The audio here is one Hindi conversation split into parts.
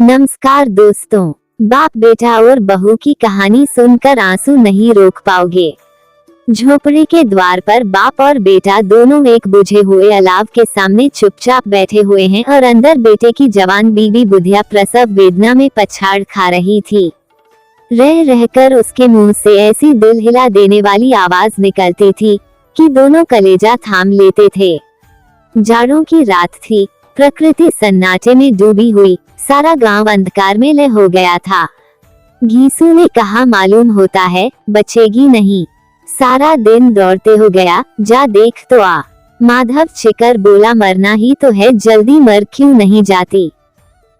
नमस्कार दोस्तों, बाप बेटा और बहू की कहानी सुनकर आंसू नहीं रोक पाओगे। झोपड़ी के द्वार पर बाप और बेटा दोनों एक बुझे हुए अलाव के सामने चुपचाप बैठे हुए हैं और अंदर बेटे की जवान बीवी बुधिया प्रसव वेदना में पछाड़ खा रही थी। रह रहकर उसके मुंह से ऐसी दिल हिला देने वाली आवाज निकलती थी कि दोनों कलेजा थाम लेते थे। जाड़ों की रात थी, प्रकृति सन्नाटे में डूबी हुई, सारा गांव अंधकार में लय हो गया था। घीसू ने कहा, मालूम होता है बचेगी नहीं, सारा दिन दौड़ते हो गया, जा देख तो आ। माधव चिकर बोला, मरना ही तो है, जल्दी मर क्यों नहीं जाती?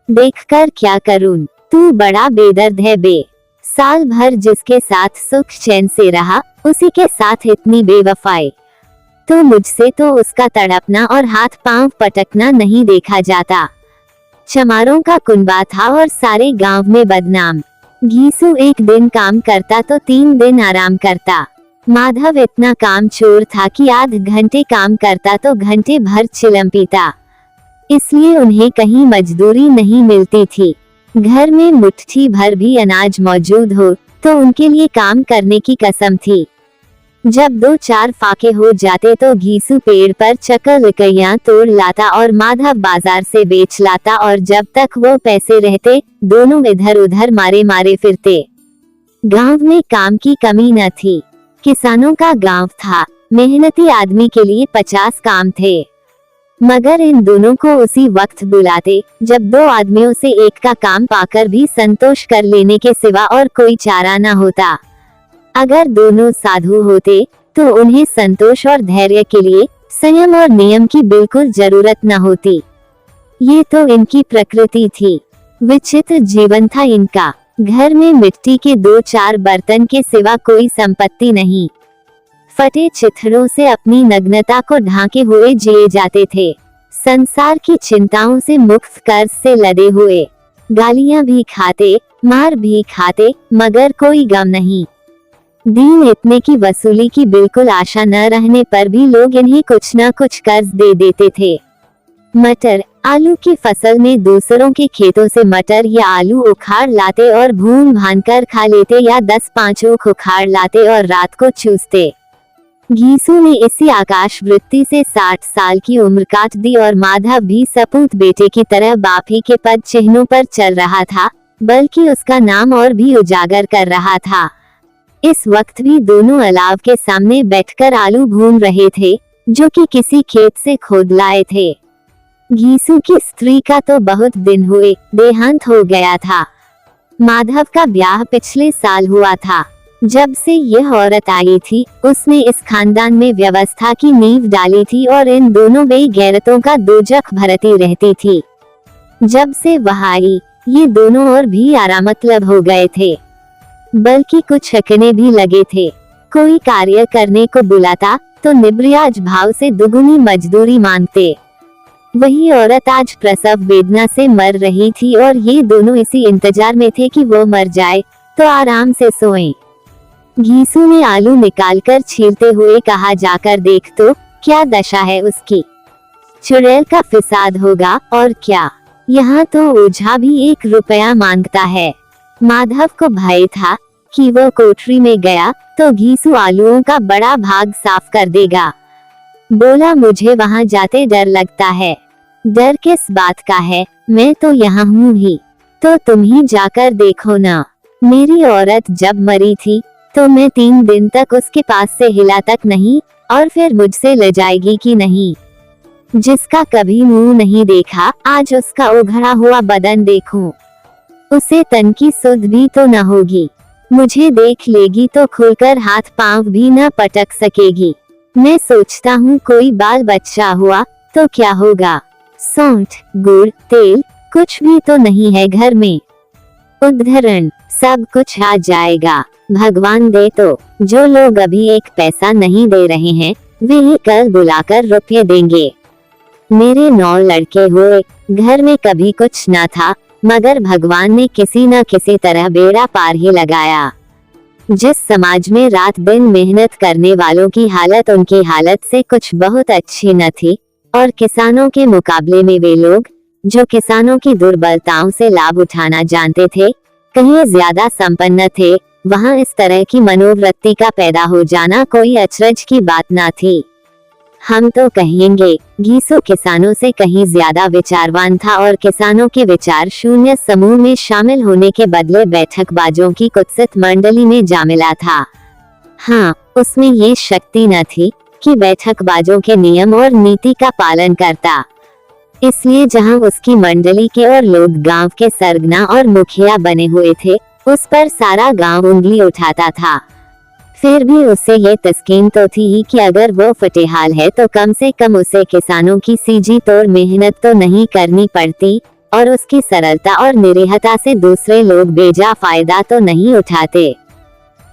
देखकर क्या करूं, तू बड़ा बेदर्द है बे। साल भर जिसके साथ सुख चैन से रहा, उसी के साथ इतनी बेवफाई। तो मुझसे तो उसका तड़पना और हाथ पांव पटकना नहीं देखा जाता। चमारों का कुनबा था और सारे गांव में बदनाम। घीसू एक दिन काम करता तो 3 दिन आराम करता। माधव इतना काम चोर था कि आध घंटे काम करता तो घंटे भर चिलम पीता। इसलिए उन्हें कहीं मजदूरी नहीं मिलती थी। घर में मुट्ठी भर भी अनाज मौजूद हो तो उनके लिए काम करने की कसम थी। जब 2-4 फाके हो जाते तो घीसू पेड़ पर चकर लकड़ियां तोड़ लाता और माधव बाजार से बेच लाता, और जब तक वो पैसे रहते दोनों इधर उधर मारे मारे फिरते। गांव में काम की कमी न थी। किसानों का गांव था, मेहनती आदमी के लिए 50 काम थे। मगर इन दोनों को उसी वक्त बुलाते जब 2 आदमियों से एक का काम पाकर भी संतोष कर लेने के सिवा और कोई चारा न होता। अगर दोनों साधु होते तो उन्हें संतोष और धैर्य के लिए संयम और नियम की बिल्कुल जरूरत न होती। ये तो इनकी प्रकृति थी। विचित्र जीवन था इनका। घर में मिट्टी के 2-4 बर्तन के सिवा कोई संपत्ति नहीं। फटे चिथड़ों से अपनी नग्नता को ढांके हुए जिए जाते थे। संसार की चिंताओं से मुक्त, कर्ज से लदे हुए। गालियां भी खाते, मार भी खाते, मगर कोई गम नहीं। दिन इतने की वसूली की बिल्कुल आशा न रहने पर भी लोग इन्हें कुछ न कुछ कर्ज दे देते थे। मटर, आलू की फसल में दूसरों के खेतों से मटर या आलू उखाड़ लाते और भून भानकर खा लेते, या 10-5 ऊख उखाड़ लाते और रात को चूसते। घीसू ने इसी आकाश वृत्ति से 60 साल की उम्र काट दी और माधव भी सपूत बेटे की तरह बाप ही के पद चिन्हों पर चल रहा था, बल्कि उसका नाम और भी उजागर कर रहा था। इस वक्त भी दोनों अलाव के सामने बैठकर आलू भून रहे थे, जो कि किसी खेत से खोद लाए थे। घीसू की स्त्री का तो बहुत दिन हुए देहांत हो गया था। माधव का ब्याह पिछले साल हुआ था। जब से यह औरत आई थी, उसने इस खानदान में व्यवस्था की नींव डाली थी और इन दोनों बेगैरतों का दोजख भरती रहती थी। जब से वह आई, ये दोनों और भी आरामतलब हो गए थे, बल्कि कुछ हकने भी लगे थे। कोई कार्य करने को बुलाता तो निब्रियाज भाव से दुगुनी मजदूरी मांगते। वही औरत आज प्रसव वेदना से मर रही थी और ये दोनों इसी इंतजार में थे कि वो मर जाए तो आराम से सोएं। घीसू ने आलू निकालकर छीलते हुए कहा, जाकर देख तो क्या दशा है उसकी। चुड़ैल का फिसाद होगा और क्या। यहाँ तो ओझा भी 1 रुपया मांगता है। माधव को भय था कि वो कोठरी में गया तो घीसू आलूओं का बड़ा भाग साफ कर देगा। बोला, मुझे वहां जाते डर लगता है। डर किस बात का है, मैं तो यहाँ हूँ ही, तो तुम ही जाकर देखो ना। मेरी औरत जब मरी थी तो मैं 3 दिन तक उसके पास से हिला तक नहीं, और फिर मुझसे ले जाएगी कि नहीं। जिसका कभी मुंह नहीं देखा, आज उसका उघड़ा हुआ बदन देखूं। उसे तन की सुध भी तो न होगी। मुझे देख लेगी तो खुलकर हाथ पांव भी न पटक सकेगी। मैं सोचता हूँ कोई बाल बच्चा हुआ तो क्या होगा। सौंठ, गुड़, तेल कुछ भी तो नहीं है घर में। उद्धरण, सब कुछ आ जाएगा, भगवान दे तो। जो लोग अभी 1 पैसा नहीं दे रहे हैं, वे ही कल बुलाकर रुपये देंगे। मेरे 9 लड़के हुए, घर में कभी कुछ न था, मगर भगवान ने किसी न किसी तरह बेड़ा पार ही लगाया। जिस समाज में रात दिन मेहनत करने वालों की हालत उनकी हालत से कुछ बहुत अच्छी न थी, और किसानों के मुकाबले में वे लोग जो किसानों की दुर्बलताओं से लाभ उठाना जानते थे, कहीं ज्यादा संपन्न थे, वहां इस तरह की मनोवृत्ति का पैदा हो जाना कोई अचरज की बात न थी। हम तो कहेंगे घीसू किसानों से कहीं ज्यादा विचारवान था और किसानों के विचार शून्य समूह में शामिल होने के बदले बैठकबाजों की कुत्सित मंडली में जा मिला था। हाँ, उसमें ये शक्ति न थी कि बैठकबाजों के नियम और नीति का पालन करता। इसलिए जहां उसकी मंडली के और लोग गांव के सरगना और मुखिया बने हुए थे, उस पर सारा गांव उंगली उठाता था। फिर भी उसे ये तस्कीन तो थी ही कि अगर वो फटेहाल है तो कम से कम उसे किसानों की सीजी तोड़ मेहनत तो नहीं करनी पड़ती और उसकी सरलता और निरीहता से दूसरे लोग बेजा फायदा तो नहीं उठाते।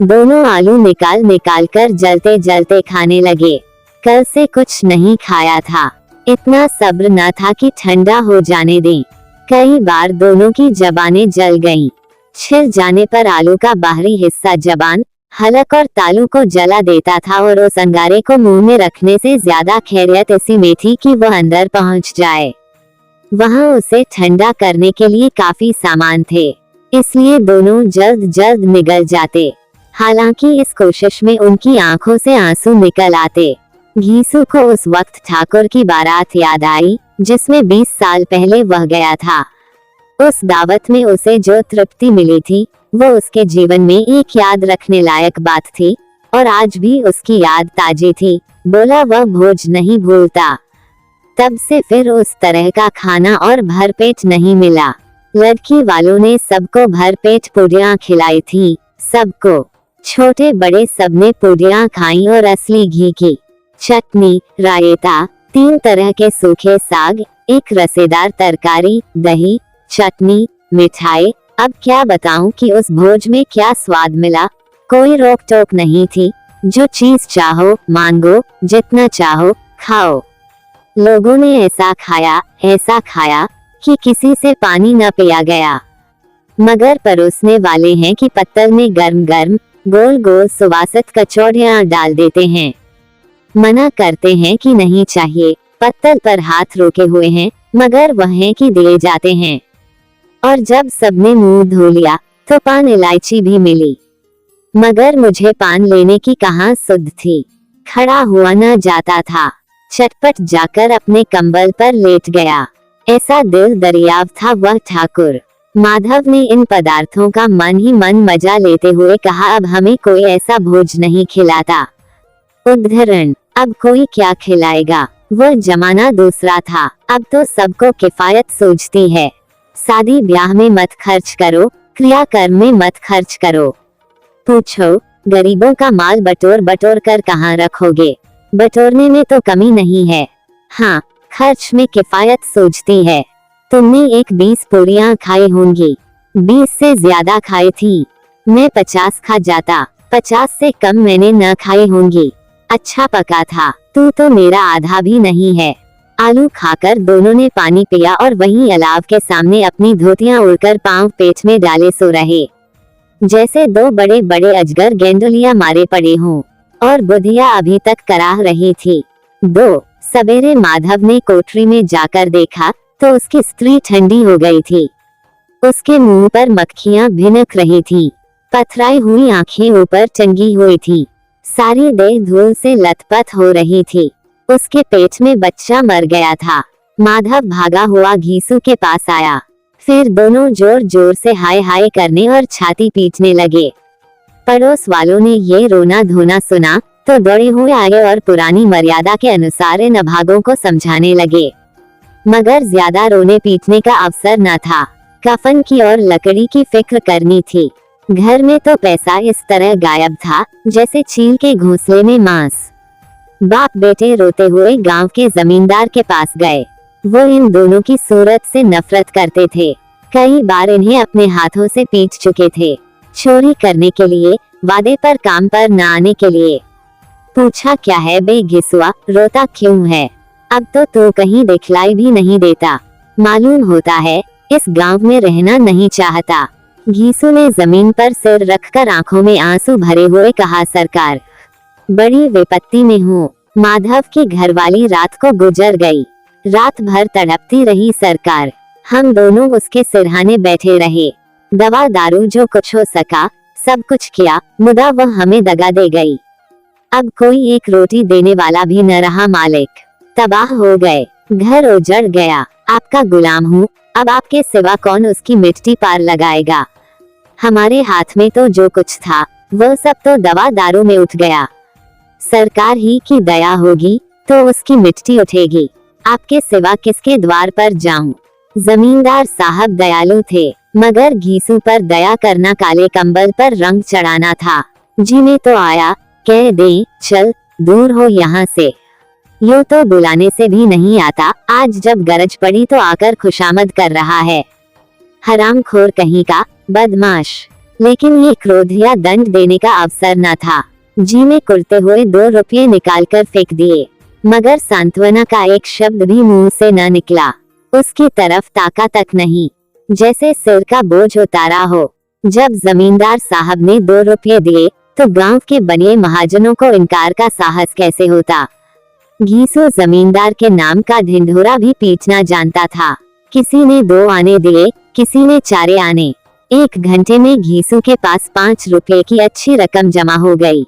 दोनों आलू निकाल निकाल कर जलते जलते खाने लगे। कल से कुछ नहीं खाया था, इतना सब्र न था कि ठंडा हो जाने दें। कई बार दोनों की जबानें जल गईं। छिल जाने पर आलू का बाहरी हिस्सा जबान, हलक और तालू को जला देता था और उस अंगारे को मुंह में रखने से ज्यादा खैरियत इसी में थी कि वह अंदर पहुंच जाए। वहां उसे ठंडा करने के लिए काफी सामान थे, इसलिए दोनों जल्द जल्द निगल जाते। हालांकि इस कोशिश में उनकी आंखों से आंसू निकल आते। घीसू को उस वक्त ठाकुर की बारात याद आई जिसमें 20 साल पहले वह गया था। उस दावत में उसे जो तृप्ति मिली थी वो उसके जीवन में एक याद रखने लायक बात थी और आज भी उसकी याद ताजी थी। बोला वह भोज नहीं भूलता। तब से फिर उस तरह का खाना और भरपेट नहीं मिला। लड़की वालों ने सबको भरपेट पूड़ियाँ खिलाई थी, सबको, छोटे बड़े सबने पूड़ियाँ खाई और असली घी की चटनी, रायता, 3 तरह के सूखे साग, एक रसेदार तरकारी, दही, चटनी, मिठाई। अब क्या बताऊं कि उस भोज में क्या स्वाद मिला। कोई रोक टोक नहीं थी, जो चीज चाहो मांगो, जितना चाहो खाओ। लोगों ने ऐसा खाया कि किसी से पानी न पिया गया। मगर परोसने वाले हैं कि पत्तल में गर्म गर्म गोल गोल सुवासित कचौड़ियां डाल देते हैं। मना करते हैं कि नहीं चाहिए, पत्तल पर हाथ रोके हुए हैं, मगर वह हैं कि दिए जाते हैं। और जब सबने मुंह धो लिया तो पान इलायची भी मिली, मगर मुझे पान लेने की कहाँ सुध थी। खड़ा हुआ न जाता था, चटपट जाकर अपने कंबल पर लेट गया। ऐसा दिल दरियाव था वह ठाकुर। माधव ने इन पदार्थों का मन ही मन मजा लेते हुए कहा, अब हमें कोई ऐसा भोज नहीं खिलाता। उद्धरण, अब कोई क्या खिलाएगा। वह जमाना दूसरा था, अब तो सबको किफायत सूझती है। शादी ब्याह में मत खर्च करो, क्रियाकर्म में मत खर्च करो। पूछो, गरीबों का माल बटोर बटोर कर कहाँ रखोगे। बटोरने में तो कमी नहीं है, हाँ खर्च में किफायत सूझती है। तुमने एक 20 पूरियां खाई होंगी, 20 से ज्यादा खाई थी। मैं 50 खा जाता, 50 से कम मैंने न खाई होंगी। अच्छा पका था, तू तो मेरा आधा भी नहीं है। आलू खाकर दोनों ने पानी पिया और वहीं अलाव के सामने अपनी धोतियां उड़कर पांव पेट में डाले सो रहे, जैसे 2 बड़े बड़े अजगर गेंडुलिया मारे पड़े हों। और बुधिया अभी तक कराह रही थी। 2 सवेरे माधव ने कोठरी में जाकर देखा तो उसकी स्त्री ठंडी हो गई थी। उसके मुंह पर मक्खियां भिनक रही थीं। पथराई हुई आंखें ऊपर टंगी हुई थी। सारी देह धूल से लथपथ हो रही थी। उसके पेट में बच्चा मर गया था। माधव भागा हुआ घीसू के पास आया। फिर दोनों जोर जोर से हाय हाय करने और छाती पीटने लगे। पड़ोस वालों ने ये रोना धोना सुना तो दौड़े हुए आए और पुरानी मर्यादा के अनुसार इन अभागों को समझाने लगे। मगर ज्यादा रोने पीटने का अवसर न था। कफन की और लकड़ी की फिक्र करनी थी। घर में तो पैसा इस तरह गायब था जैसे चील के घोंसले में मांस। बाप बेटे रोते हुए गांव के जमींदार के पास गए। वो इन दोनों की सूरत से नफरत करते थे। कई बार इन्हें अपने हाथों से पीट चुके थे, चोरी करने के लिए, वादे पर काम पर न आने के लिए। पूछा, क्या है बे घिसुआ, रोता क्यों है? अब तो तू कहीं दिखलाई भी नहीं देता। मालूम होता है इस गांव में रहना नहीं चाहता। घीसू ने जमीन पर सिर रखकर आंखों में आंसू भरे हुए कहा, सरकार बड़ी विपत्ति में हूँ। माधव की घरवाली रात को गुजर गई। रात भर तड़पती रही सरकार। हम दोनों उसके सिरहाने बैठे रहे। दवा दारू जो कुछ हो सका सब कुछ किया, मुदा वह हमें दगा दे गई। अब कोई एक रोटी देने वाला भी न रहा मालिक। तबाह हो गए, घर उजड़ गया। आपका गुलाम हूँ, अब आपके सिवा कौन उसकी मिट्टी पार लगाएगा। हमारे हाथ में तो जो कुछ था वह सब तो दवा दारू में उठ गया। सरकार ही की दया होगी तो उसकी मिट्टी उठेगी। आपके सिवा किसके द्वार पर जाऊं। जमींदार साहब दयालु थे, मगर घीसू पर दया करना काले कंबल पर रंग चढ़ाना था। जी में तो आया, कह दे चल दूर हो यहाँ से। यूं तो बुलाने से भी नहीं आता, आज जब गरज पड़ी तो आकर खुशामद कर रहा है। हरामखोर कहीं का, बदमाश। लेकिन ये क्रोध या दंड देने का अवसर न था। जी में कुड़ते हुए 2 रुपये निकालकर फेंक दिए, मगर सांत्वना का एक शब्द भी मुंह से न निकला। उसकी तरफ ताका तक नहीं, जैसे सिर का बोझ उतारा हो। जब जमींदार साहब ने 2 रुपये दिए तो गांव के बनिए महाजनों को इनकार का साहस कैसे होता। घीसू जमींदार के नाम का ढिंढोरा भी पीटना जानता था। किसी ने 2 आने दिए, किसी ने 4 आने। 1 घंटे में घीसू के पास 5 रुपये की अच्छी रकम जमा हो गई।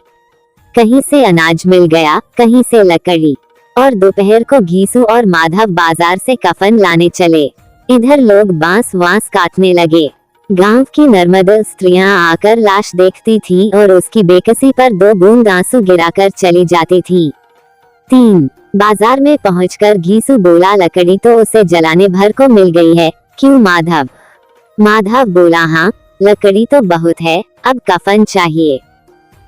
कहीं से अनाज मिल गया, कहीं से लकड़ी। और दोपहर को घीसू और माधव बाजार से कफन लाने चले। इधर लोग बांस वांस काटने लगे। गांव की नर्मदा स्त्रियां आकर लाश देखती थीं और उसकी बेकसी पर 2 बूंद आंसू गिराकर चली जाती थीं। 3 बाजार में पहुंचकर घीसू बोला, लकड़ी तो उसे जलाने भर को मिल गई है, क्यों माधव। माधव बोला, हाँ लकड़ी तो बहुत है, अब कफन चाहिए।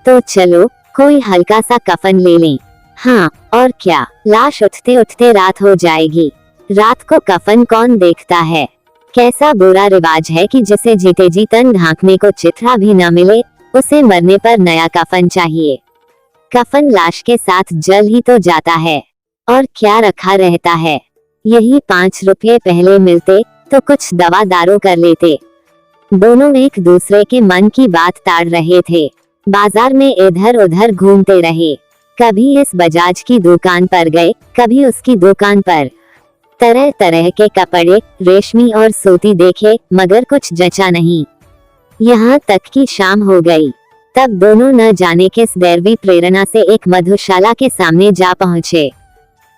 तो चलो कोई हल्का सा कफन ले लें। हाँ और क्या, लाश उठते उठते रात हो जाएगी। रात को कफन कौन देखता है। कैसा बुरा रिवाज है कि जिसे जीते जी तन ढांकने को चिथड़ा भी न मिले, उसे मरने पर नया कफन चाहिए। कफन लाश के साथ जल ही तो जाता है, और क्या रखा रहता है। यही 5 रुपये पहले मिलते तो कुछ दवा दारू कर लेते। दोनों एक दूसरे के मन की बात ताड़ रहे थे। बाजार में इधर उधर घूमते रहे। कभी इस बजाज की दुकान पर गए, कभी उसकी दुकान पर। तरह तरह के कपड़े, रेशमी और सूती देखे, मगर कुछ जचा नहीं। यहाँ तक कि शाम हो गई। तब दोनों न जाने किस दैवी प्रेरणा से एक मधुशाला के सामने जा पहुँचे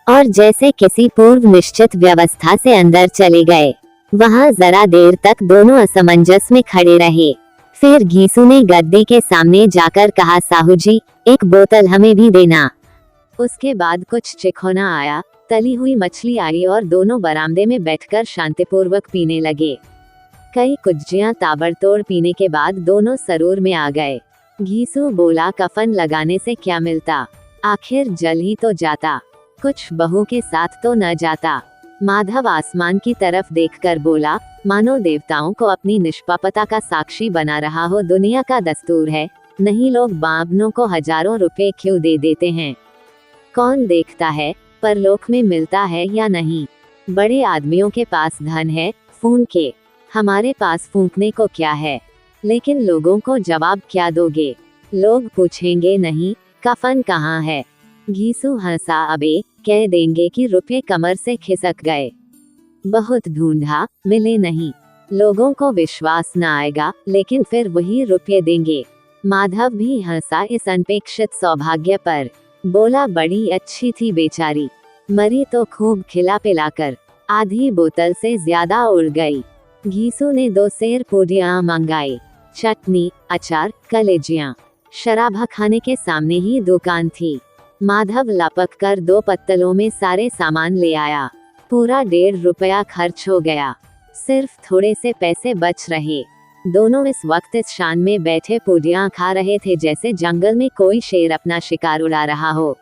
और जैसे किसी पूर्व निश्चित व्यवस्था से अंदर चले गए। वहाँ जरा देर तक दोनों असमंजस में खड़े रहे। फिर घीसू ने गद्दी के सामने जाकर कहा, साहू जी 1 बोतल हमें भी देना। उसके बाद कुछ चिखोना आया, तली हुई मछली आई और दोनों बरामदे में बैठकर शांतिपूर्वक पीने लगे। कई कुज्जियां ताबड़तोड़ पीने के बाद दोनों सरूर में आ गए। घीसू बोला, कफन लगाने से क्या मिलता, आखिर जल ही तो जाता, कुछ बहू के साथ तो न जाता। माधव आसमान की तरफ देखकर बोला, मानो देवताओं को अपनी निष्पापता का साक्षी बना रहा हो। दुनिया का दस्तूर है, नहीं लोग बाबनों को हजारों रुपए क्यों दे देते हैं। कौन देखता है परलोक में मिलता है या नहीं। बड़े आदमियों के पास धन है, फूंके। हमारे पास फूंकने को क्या है। लेकिन लोगों को जवाब क्या दोगे। लोग पूछेंगे, नहीं कफन कहाँ है। घीसू हंसा, अबे कह देंगे कि रुपये कमर से खिसक गए, बहुत ढूंढा मिले नहीं। लोगों को विश्वास न आएगा, लेकिन फिर वही रुपये देंगे। माधव भी हंसा इस अनपेक्षित सौभाग्य पर। बोला, बड़ी अच्छी थी बेचारी, मरी तो खूब खिला पिलाकर, आधी बोतल से ज्यादा उड़ गई। घीसू ने 2 सेर पूड़ियां मंगाई, चटनी, अचार, कलेजियां। शराब खाने के सामने ही दुकान थी। माधव लपक कर 2 पत्तलों में सारे सामान ले आया। पूरा 1.5 रुपया खर्च हो गया, सिर्फ थोड़े से पैसे बच रहे। दोनों इस वक्त इस शान में बैठे पूड़ियां खा रहे थे जैसे जंगल में कोई शेर अपना शिकार उड़ा रहा हो।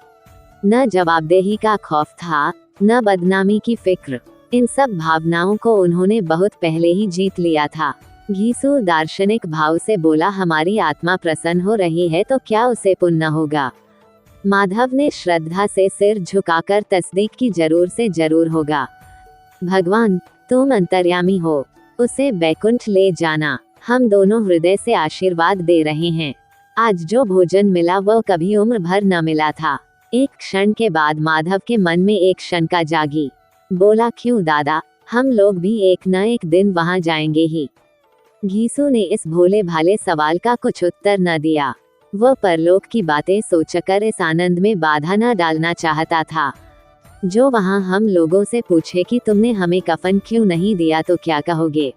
न जवाबदेही का खौफ था, न बदनामी की फिक्र। इन सब भावनाओं को उन्होंने बहुत पहले ही जीत लिया था। घीसू दार्शनिक भाव से बोला, हमारी आत्मा प्रसन्न हो रही है तो क्या उसे पुण्य होगा। माधव ने श्रद्धा से सिर झुकाकर तस्दीक की, जरूर से जरूर होगा। भगवान तुम अंतर्यामी हो, उसे बैकुंठ ले जाना। हम दोनों हृदय से आशीर्वाद दे रहे हैं। आज जो भोजन मिला वह कभी उम्र भर न मिला था। एक क्षण के बाद माधव के मन में एक शंका जागी। बोला, क्यों दादा, हम लोग भी एक न एक दिन वहां जाएंगे ही। घीसू ने इस भोले भाले सवाल का कुछ उत्तर न दिया। वह परलोक की बातें सोचकर इस आनंद में बाधा न डालना चाहता था। जो वहां हम लोगों से पूछे कि तुमने हमें कफन क्यों नहीं दिया तो क्या कहोगे?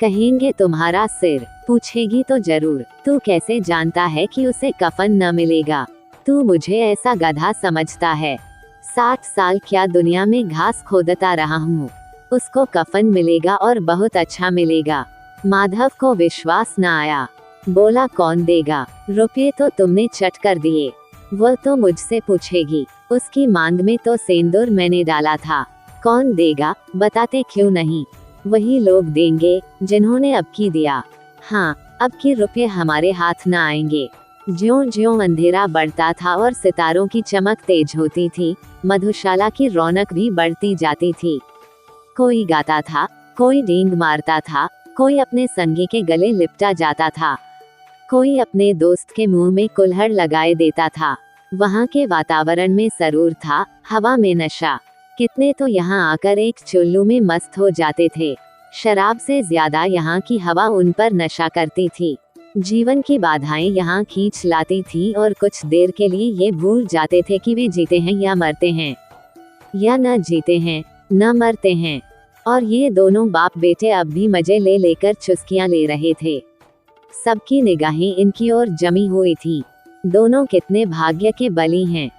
कहेंगे तुम्हारा सिर। पूछेगी तो जरूर, तू कैसे जानता है कि उसे कफन न मिलेगा? तू मुझे ऐसा गधा समझता है? 60 साल क्या दुनिया में घास खोदता रहा हूँ। उसको कफन मिलेगा और बहुत अच्छा मिलेगा। माधव को विश्वास न आया। बोला कौन देगा? रुपये तो तुमने चट कर दिए। वह तो मुझसे पूछेगी। उसकी मांग में तो सेंदूर मैंने डाला था। कौन देगा? बताते क्यों नहीं? वही लोग देंगे जिन्होंने अब की दिया। हाँ, अब की रुपये हमारे हाथ न आएंगे। ज्यों ज्यों अंधेरा बढ़ता था और सितारों की चमक तेज होती थी, मधुशाला की रौनक भी बढ़ती जाती थी। कोई गाता था, कोई डींग मारता था, कोई अपने संगी के गले लिपटा जाता था, कोई अपने दोस्त के मुंह में कुल्हड़ लगाए देता था। वहाँ के वातावरण में सरूर था, हवा में नशा। कितने तो यहाँ आकर एक चुल्लू में मस्त हो जाते थे। शराब से ज्यादा यहाँ की हवा उन पर नशा करती थी। जीवन की बाधाएं यहाँ खींच लाती थी और कुछ देर के लिए ये भूल जाते थे कि वे जीते हैं या मरते हैं, या न जीते हैं न मरते हैं। और ये दोनों बाप बेटे अब भी मजे ले लेकर चुस्कियां ले रहे थे। सबकी निगाहें इनकी ओर जमी हुई थी। दोनों कितने भाग्य के बली हैं।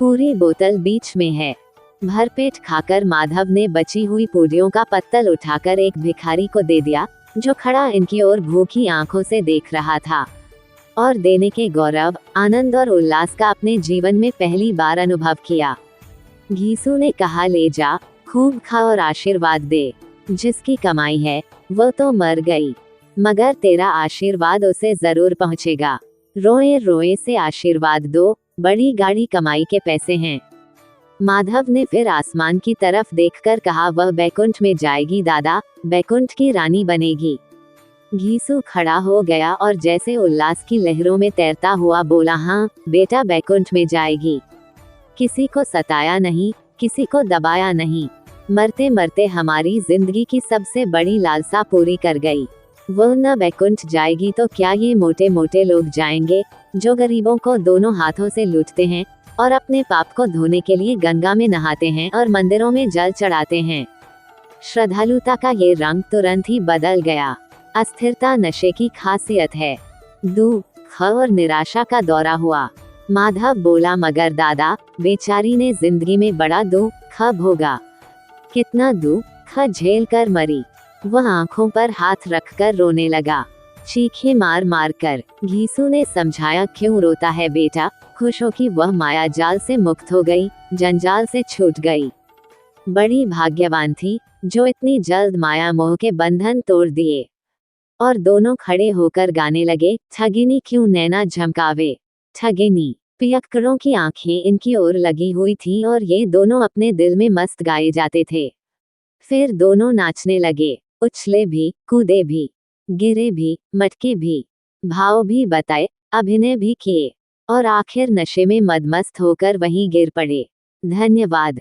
पूरी बोतल बीच में है। भरपेट खाकर माधव ने बची हुई पूड़ियों का पत्तल उठाकर एक भिखारी को दे दिया, जो खड़ा इनकी ओर भूखी आंखों से देख रहा था। और देने के गौरव, आनंद और उल्लास का अपने जीवन में पहली बार अनुभव किया। घीसू ने कहा, ले जा, खूब खा और आशीर्वाद दे। जिसकी कमाई है वो तो मर गई, मगर तेरा आशीर्वाद उसे जरूर पहुंचेगा। रोए रोए से आशीर्वाद दो, बड़ी गाड़ी कमाई के पैसे हैं। माधव ने फिर आसमान की तरफ देखकर कहा, वह बैकुंठ में जाएगी दादा, बैकुंठ की रानी बनेगी। घीसू खड़ा हो गया और जैसे उल्लास की लहरों में तैरता हुआ बोला, हाँ बेटा, बैकुंठ में जाएगी। किसी को सताया नहीं, किसी को दबाया नहीं। मरते मरते हमारी जिंदगी की सबसे बड़ी लालसा पूरी कर गई। वह न बैकुंठ जाएगी तो क्या ये मोटे मोटे लोग जाएंगे, जो गरीबों को दोनों हाथों से लूटते हैं और अपने पाप को धोने के लिए गंगा में नहाते हैं और मंदिरों में जल चढ़ाते हैं। श्रद्धालुता का ये रंग तुरंत ही बदल गया। अस्थिरता नशे की खासियत है। दुख और निराशा का दौरा हुआ। माधव बोला, मगर दादा, बेचारी ने जिंदगी में बड़ा दुख भोगा। कितना दुख झेल कर मरी। वह आंखों पर हाथ रखकर रोने लगा, चीखें मार मार कर। घीसू ने समझाया, क्यों रोता है बेटा, खुश हो कि वह माया जाल से मुक्त हो गई, जंजाल से छूट गई। बड़ी भाग्यवान थी जो इतनी जल्द माया मोह के बंधन तोड़ दिए। और दोनों खड़े होकर गाने लगे, ठगिनी क्यों नैना झमकावे, ठगिनी। पियक्कड़ों की आंखें इनकी ओर लगी हुई थीं और ये दोनों अपने दिल में मस्त गाए जाते थे। फिर दोनों नाचने लगे, उछले भी, कूदे भी, गिरे भी, मटके भी, भाव भी बताए, अभिनय भी किए और आखिर नशे में मदमस्त होकर वहीं गिर पड़े। धन्यवाद।